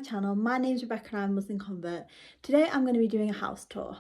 channel. My name is Rebecca and I'm a Muslim convert. Today I'm going to be doing a house tour.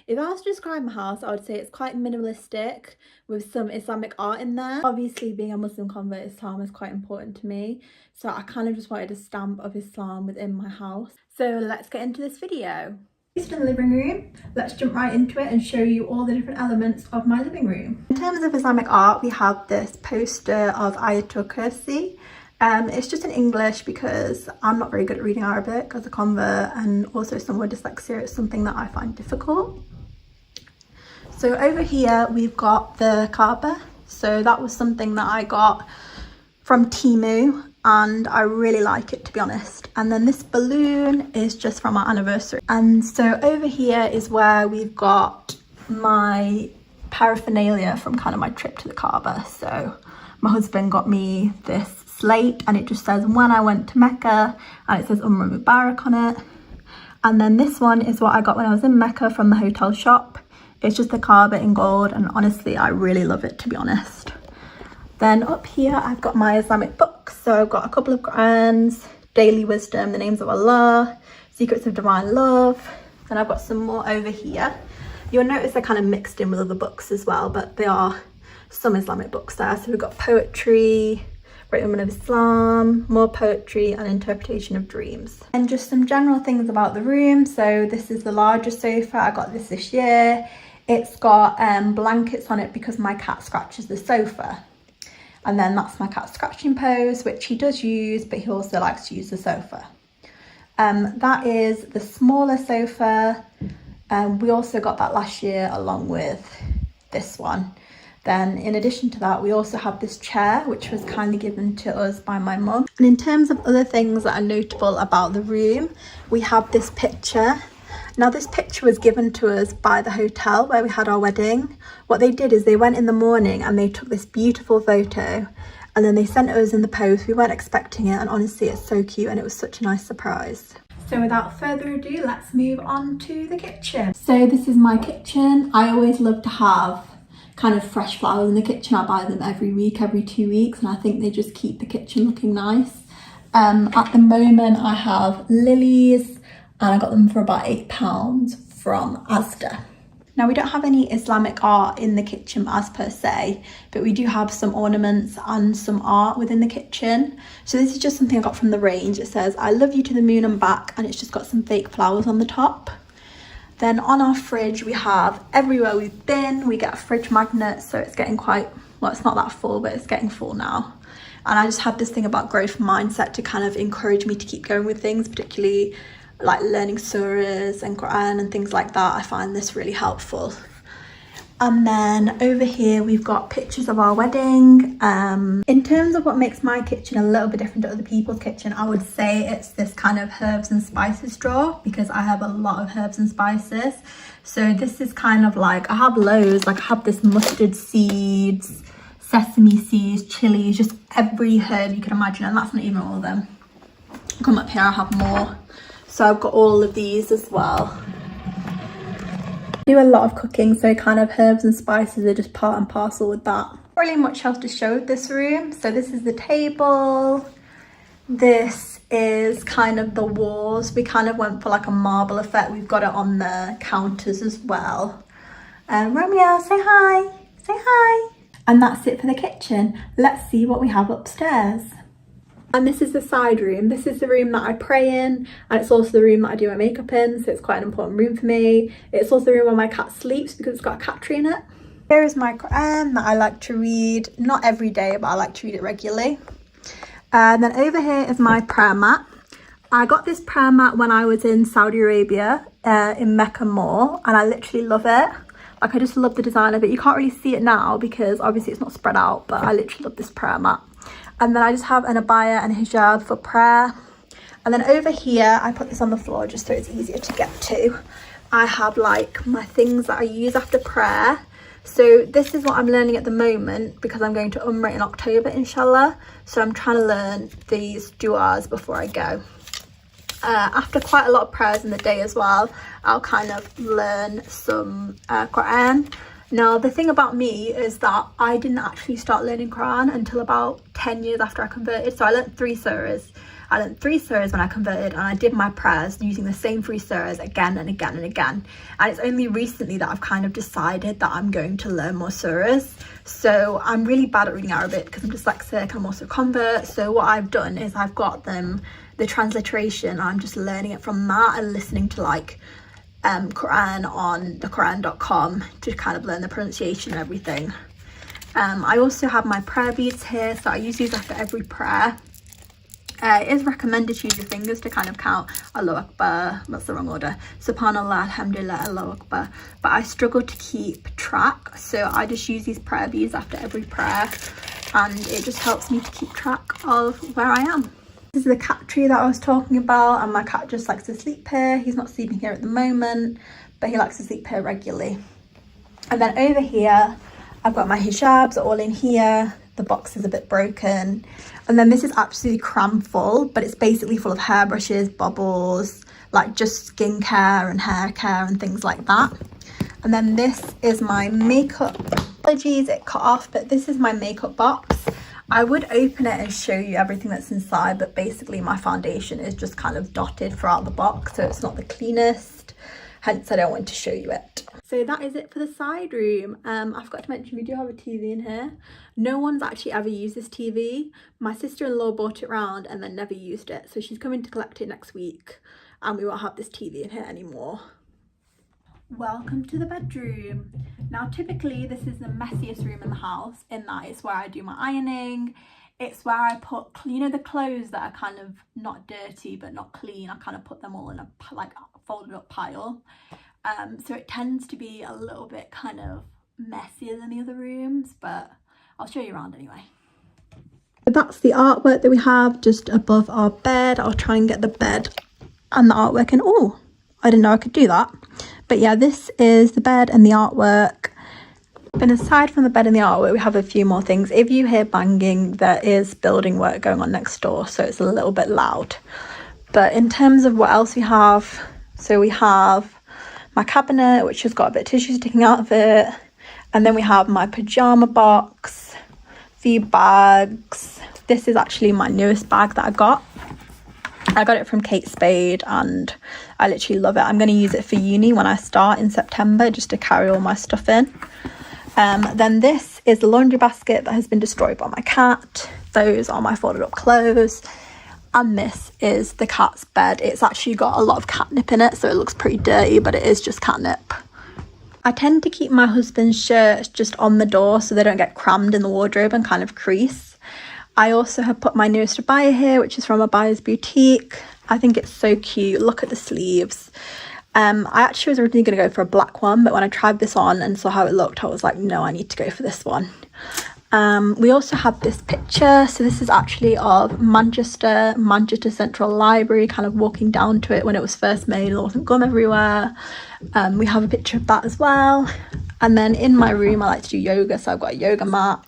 If I was to describe my house, I would say it's quite minimalistic with some Islamic art in there. Obviously, being a Muslim convert, Islam is quite important to me, so I kind of just wanted a stamp of Islam within my house. So let's get into this video. In the living room, let's jump right into it and show you all the different elements of my living room. In terms of Islamic art, we have this poster of Ayatul Kursi. It's just in English because I'm not very good at reading Arabic as a convert, and also someone with dyslexia, it's something that I find difficult. So over here we've got the Kaaba. So that was something that I got from Temu and I really like it, to be honest. And then this balloon is just from our anniversary. And so over here is where we've got my paraphernalia from kind of my trip to the Kaaba. So my husband got me this slate and it just says when I went to Mecca, and it says Umrah Mubarak on it. And then this one is what I got when I was in Mecca from the hotel shop. It's just the Kaaba in gold, and honestly I really love it, to be honest. Then up here I've got my Islamic books. So I've got a couple of Qurans, Daily Wisdom, The Names of Allah, Secrets of Divine Love. Then I've got some more over here. You'll notice they're kind of mixed in with other books as well, but they are some Islamic books there. So we've got poetry, Great Women of Islam, more poetry and interpretation of dreams. And just some general things about the room. So this is the larger sofa. I got this year. It's got blankets on it because my cat scratches the sofa. And then that's my cat scratching pose, which he does use, but he also likes to use the sofa. That is the smaller sofa. We also got that last year along with this one. Then in addition to that, we also have this chair, which was kindly given to us by my mum. And in terms of other things that are notable about the room, we have this picture. Now this picture was given to us by the hotel where we had our wedding. What they did is they went in the morning and they took this beautiful photo and then they sent it us in the post. We weren't expecting it, and honestly it's so cute and it was such a nice surprise. So without further ado, let's move on to the kitchen. So this is my kitchen. I always love to have kind of fresh flowers in the kitchen. I buy them every week, every 2 weeks, and I think they just keep the kitchen looking nice. At the moment I have lilies, and I got them for about £8 from Asda. Now we don't have any Islamic art in the kitchen as per se, but we do have some ornaments and some art within the kitchen. So this is just something I got from the range. It says I love you to the moon and back, and it's just got some fake flowers on the top. Then on our fridge we have everywhere we've been, we get a fridge magnet, so it's getting quite, well, it's not that full, but it's getting full now. And I just have this thing about growth mindset to kind of encourage me to keep going with things, particularly like learning surahs and Quran and things like that. I find this really helpful. And then over here we've got pictures of our wedding. In terms of what makes my kitchen a little bit different to other people's kitchen, I would say it's this kind of herbs and spices drawer, because I have a lot of herbs and spices. So this is kind of like, I have loads, like I have this mustard seeds, sesame seeds, chilies, just every herb you can imagine, and that's not even all of them. Come up here, I have more. So I've got all of these as well. I do a lot of cooking, so kind of herbs and spices are just part and parcel with that. Not really much else to show with this room. So this is the table. This is kind of the walls. We kind of went for like a marble effect. We've got it on the counters as well. Romeo, say hi. Say hi. And that's it for the kitchen. Let's see what we have upstairs. And this is the side room. This is the room that I pray in, and it's also the room that I do my makeup in, so it's quite an important room for me. It's also the room where my cat sleeps because it's got a cat tree in it. Here is my Quran that I like to read, not every day, but I like to read it regularly. And then over here is my prayer mat. I got this prayer mat when I was in Saudi Arabia, in Mecca Mall, and I literally love it. Like, I just love the design of it. You can't really see it now because obviously it's not spread out, but I literally love this prayer mat. And then I just have an abaya and hijab for prayer. And then over here, I put this on the floor just so it's easier to get to. I have like my things that I use after prayer. So this is what I'm learning at the moment because I'm going to Umrah in October, inshallah. So I'm trying to learn these du'as before I go. After quite a lot of prayers in the day as well, I'll kind of learn some Quran. Now, the thing about me is that I didn't actually start learning Quran until about 10 years after I converted. So I learned 3 surahs. I learned 3 surahs when I converted, and I did my prayers using the same 3 surahs again and again and again. And it's only recently that I've kind of decided that I'm going to learn more surahs. So I'm really bad at reading Arabic because I'm dyslexic and I'm also a convert. So what I've done is I've got them, the transliteration, I'm just learning it from that and listening to like Quran on the Quran.com to kind of learn the pronunciation and everything. I also have my prayer beads here, so I use these after every prayer. It is recommended to use your fingers to kind of count Allahu Akbar, that's the wrong order, Subhanallah, Alhamdulillah, Allahu Akbar, but I struggle to keep track, so I just use these prayer beads after every prayer, and it just helps me to keep track of where I am. This is the cat tree that I was talking about, and my cat just likes to sleep here. He's not sleeping here at the moment, but he likes to sleep here regularly. And then over here I've got my hijabs all in here. The box is a bit broken. And then this is absolutely cram full, but it's basically full of hairbrushes, bubbles, like just skincare and hair care and things like that. And then this is my makeup. Apologies, it cut off, but this is my makeup box. I would open it and show you everything that's inside, but basically my foundation is just kind of dotted throughout the box, so it's not the cleanest, hence I don't want to show you it. So that is it for the side room. I forgot to mention we do have a TV in here. No one's actually ever used this TV. My sister-in-law bought it round and then never used it, so she's coming to collect it next week and we won't have this TV in here anymore. Welcome to the bedroom. Now typically this is the messiest room in the house, in that it's where I do my ironing. It's where I put, you know, the clothes that are kind of not dirty but not clean, I kind of put them all in a like folded up pile. So it tends to be a little bit kind of messier than the other rooms, but I'll show you around anyway. That's the artwork that we have just above our bed. I'll try and get the bed and the artwork in. Oh, I didn't know I could do that. But yeah, this is the bed and the artwork. And aside from the bed and the artwork, we have a few more things. If you hear banging, there is building work going on next door, so it's a little bit loud. But in terms of what else we have, so we have my cabinet, which has got a bit of tissue sticking out of it. And then we have my pyjama box, few bags. This is actually my newest bag that I got. I got it from Kate Spade and I literally love it. I'm going to use it for uni when I start in September, just to carry all my stuff in. Then this is the laundry basket that has been destroyed by my cat. Those are my folded up clothes. And this is the cat's bed. It's actually got a lot of catnip in it, so it looks pretty dirty, but it is just catnip. I tend to keep my husband's shirts just on the door so they don't get crammed in the wardrobe and kind of crease. I also have put my newest abaya here, which is from Abaya's Boutique. I think it's so cute. Look at the sleeves. I actually was originally going to go for a black one, but when I tried this on and saw how it looked, I was like, no, I need to go for this one. We also have this picture. So this is actually of Manchester Central Library, kind of walking down to it when it was first made. There wasn't gum everywhere. We have a picture of that as well. And then in my room, I like to do yoga, so I've got a yoga mat.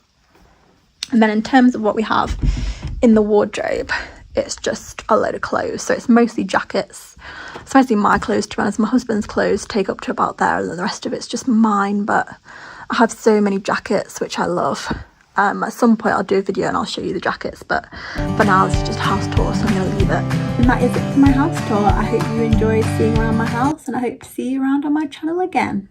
And then in terms of what we have in the wardrobe, it's just a load of clothes. So it's mostly jackets. It's mostly my clothes, to be honest. My husband's clothes take up to about there, and then the rest of it's just mine. But I have so many jackets, which I love. At some point I'll do a video and I'll show you the jackets, but for now this is just a house tour, so I'm going to leave it. And that is it for my house tour. I hope you enjoyed seeing around my house, and I hope to see you around on my channel again.